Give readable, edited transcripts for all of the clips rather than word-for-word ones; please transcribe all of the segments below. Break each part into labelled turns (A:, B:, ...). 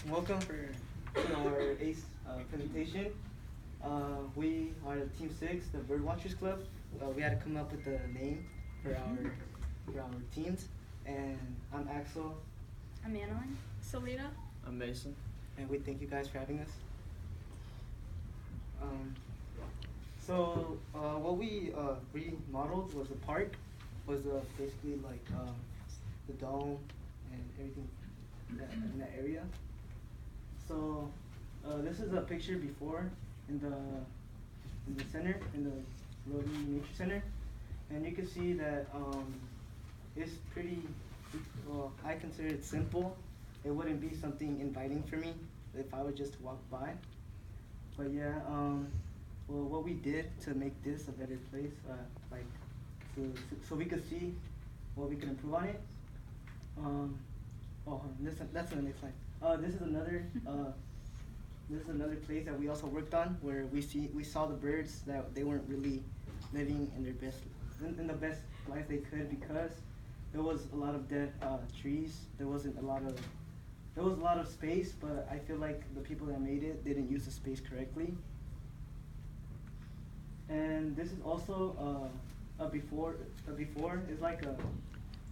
A: Welcome to our ACE presentation. We are the Team 6, the Bird Watchers Club. We had to come up with a name for our teams. And I'm Axel,
B: I'm Annalyn.
C: Selena.
D: I'm Mason.
A: and we thank you guys for having us. What we remodeled was the park, was basically like the dome and everything in that area. So this is a picture before in the center, in the Rotary Nature Center, and you can see that it's pretty. Well, I consider it simple. It wouldn't be something inviting for me if I would just walk by. But yeah, well, what we did to make this a better place, like, so we could see what we can improve on it. That's on the next slide. This is another place that we also worked on where we saw the birds that they weren't really living in their best in the best life they could because there was a lot of dead trees. There was a lot of space, but I feel like the people that made it didn't use the space correctly. And this is also a before. A before is like a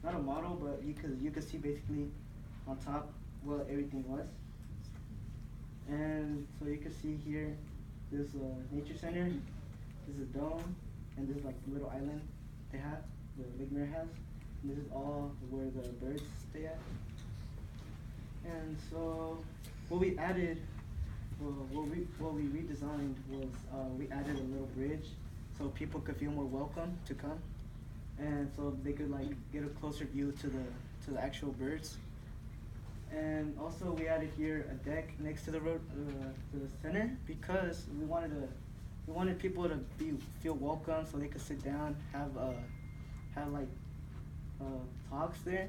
A: not a model, but you could see basically on top what everything was. And so you can see here, this nature center, this is a dome, and this is like the little island they have, the Lake Mirror has. And this is all where the birds stay at. And so what we added, what we redesigned was we added a little bridge so people could feel more welcome to come, and so they could like get a closer view to the actual birds. And also we added here a deck next to the road, to the center because we wanted people to feel welcome so they could sit down, have like talks there,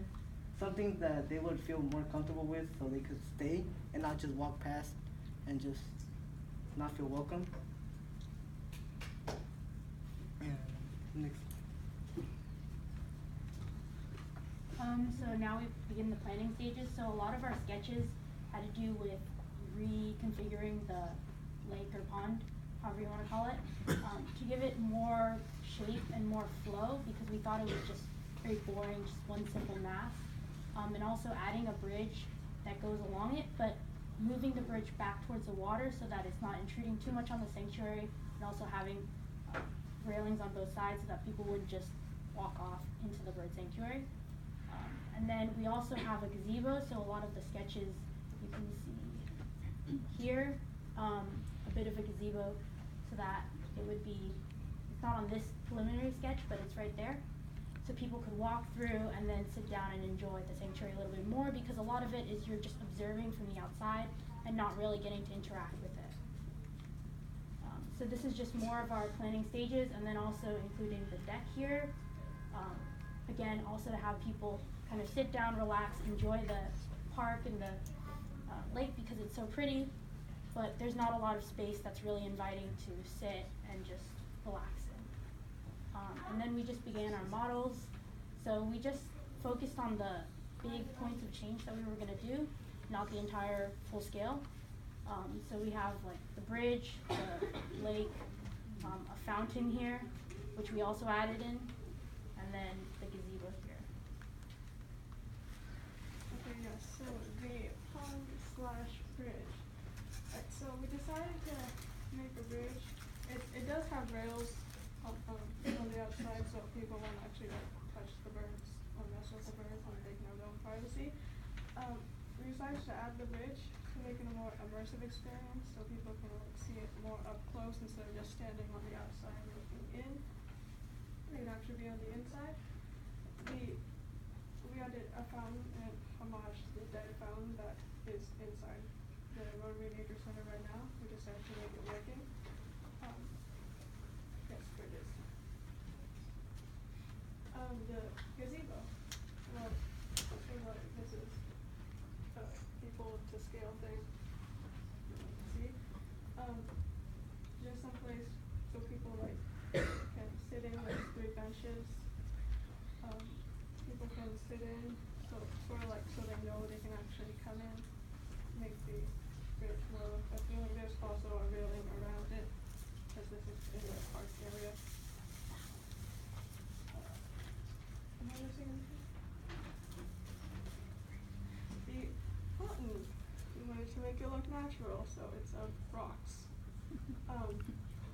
A: something that they would feel more comfortable with so they could stay and not just walk past and just not feel welcome. And next.
B: So now we begin the planning stages. So a lot of our sketches had to do with reconfiguring the lake or pond, however you want to call it, to give it more shape and more flow because we thought it was just very boring, just one simple mass. And also adding a bridge that goes along it, but moving the bridge back towards the water so that it's not intruding too much on the sanctuary, and also having railings on both sides so that people wouldn't just walk off into the bird sanctuary. And then we also have a gazebo, so a lot of the sketches you can see here, a bit of a gazebo so that it would be, it's not on this preliminary sketch, but it's right there. So people could walk through and then sit down and enjoy the sanctuary a little bit more because a lot of it is you're just observing from the outside and not really getting to interact with it. So this is just more of our planning stages and then also including the deck here. Again, also to have people kind of sit down, relax, enjoy the park and the lake because it's so pretty, but there's not a lot of space that's really inviting to sit and just relax in. And then we just began our models. So we just focused on the big points of change that we were gonna do, not the entire full scale. So we have like the bridge, the lake, a fountain here, which we also added in, and then the gazebo here.
C: Okay, yes, so the pond slash bridge. Right, so we decided to make a bridge. It does have rails on the outside so people won't actually like touch the birds or mess with the birds and they can have their own privacy. We decided to add the bridge to make it a more immersive experience so people can like see it more up close instead of just standing on the outside looking in. They can actually be on the inside. We added a fountain and homage to the dead fountain that is inside the Rotary Nature Center right now. We decided to make it working. Yes, here it is. The gazebo. Well, this is people to scale thing. See? Just some place so people like can sit in, like 3 benches. People can sit in, so sort of like so they know they can actually come in, make the make it look natural, so it's of rocks.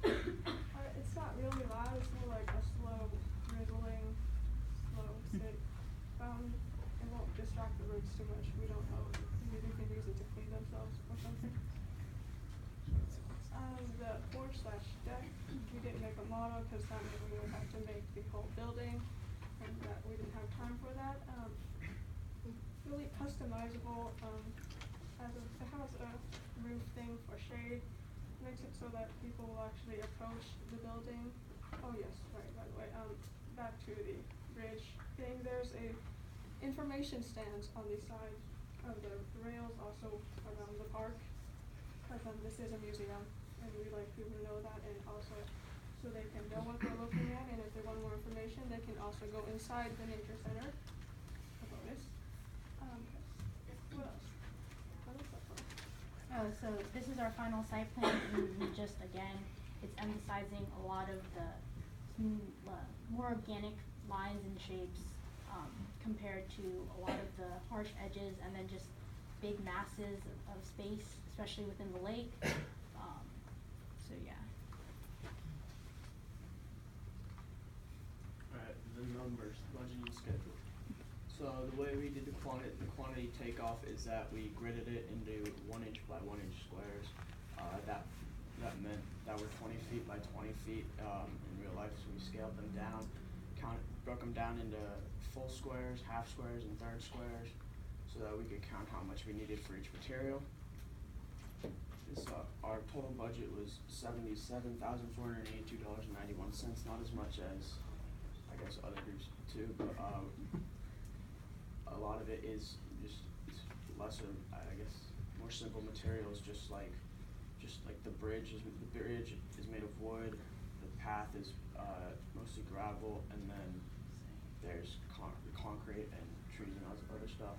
C: It's not really loud, it's more like a slow, drizzling, slow sit. It won't distract the birds too much. We don't know. Maybe they can use it to clean themselves or something. The porch/deck, we didn't make a model because that meant we would have to make the whole building, and that we didn't have time for that. Really customizable. It has a roof thing for shade. Makes it so that people will actually approach the building. Oh yes, right, by the way. Back to the bridge thing. There's a information stands on the side of the rails, also around the park. Because this is a museum, and we like people to know that, and also so they can know what they're looking at, and if they want more information, they can also go inside the nature center. A bonus. What else? What else up front?
B: Oh, so this is our final site plan, and we just, again, it's emphasizing a lot of the more organic lines and shapes, compared to a lot of the harsh edges, and then just big masses of space, especially within the lake. So yeah.
D: Alright, the numbers, budgeting schedule. So the way we did the quantity takeoff is that we gridded it into 1 inch by 1 inch squares. That meant that were 20 feet by 20 feet in real life, so we scaled them down, broke them down into full squares, half squares, and third squares, so that we could count how much we needed for each material. Our total budget was $77,482.91, not as much as, I guess, other groups too, but a lot of it is just lesser, I guess, more simple materials, just like the bridge is made of wood, the path is mostly gravel, and then there's concrete and trees and other stuff.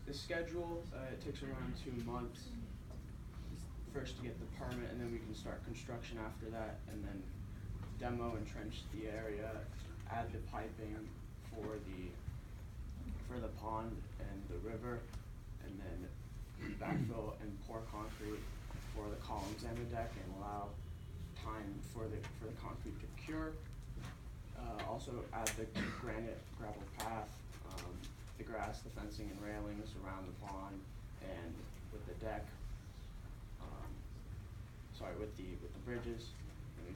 D: The schedule, it takes around 2 months. First to get the permit, and then we can start construction after that, and then demo and trench the area, add the piping for the pond and the river, and then backfill and pour concrete for the columns and the deck, and allow time for the concrete to cure. Also add the granite gravel path, the grass, the fencing and railings around the pond, and with the deck, with the bridges, and we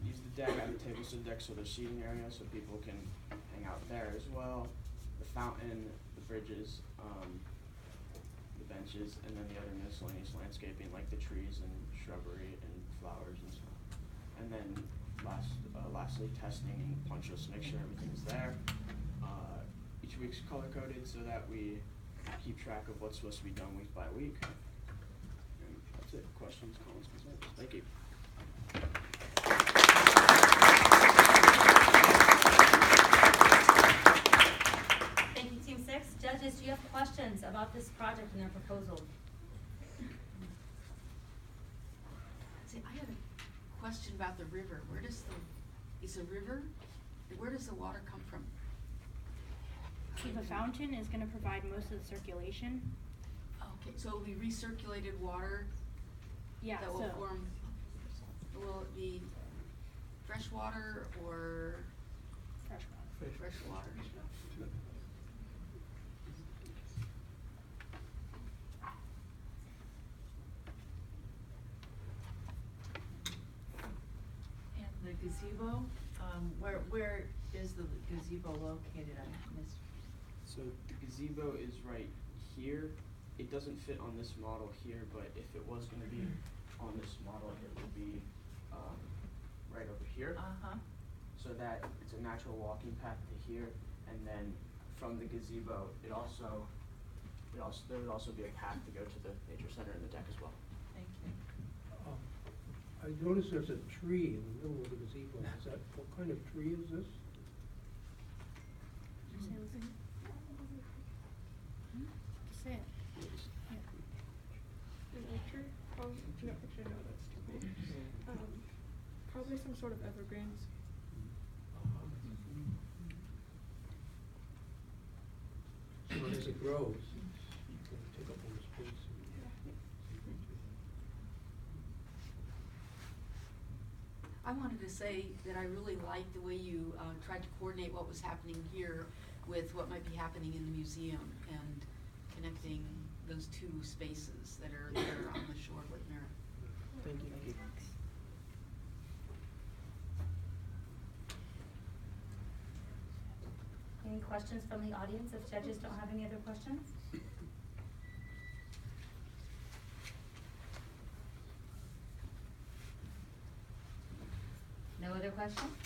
D: use the deck, add the tables to the deck so there's seating area so people can hang out there as well. The fountain, the bridges, the benches, and then the other miscellaneous landscaping like the trees and shrubbery and flowers and stuff. And then lastly, testing and punch lists to make sure everything's there. Each week's color coded so that we keep track of what's supposed to be done week by week. And that's it. Questions, comments, concerns? Thank you.
E: Thank you, Team 6. Judges, do you have questions about this project and their proposal?
F: See, I have a question about the river. Is a river, where does the water come from?
B: So the fountain is gonna provide most of the circulation.
F: Okay, so it'll be recirculated water
B: Yeah,
F: that will form, will it be fresh water or
B: fresh water.
F: fresh water? And the gazebo, where is the gazebo located? I missed.
D: So the gazebo is right here. It doesn't fit on this model here, but if it was gonna be on this model, it would be right over here.
F: Uh-huh.
D: So that it's a natural walking path to here, and then from the gazebo, there would also be a path to go to the nature center and the deck as well.
F: Thank you.
G: I noticed there's a tree in the middle of the gazebo. What kind of tree is this?
B: Say it.
C: An oak tree? Oh, no, actually no, that's too big. Probably some sort of evergreens.
G: So as it grows, it's going to take up all the space.
F: I wanted to say that I really liked the way you tried to coordinate what was happening here with what might be happening in the museum and connecting those two spaces that are there on the shore of Lake Merritt.
A: Thank you.
E: Any questions from the audience, if judges don't have any other questions? No other questions?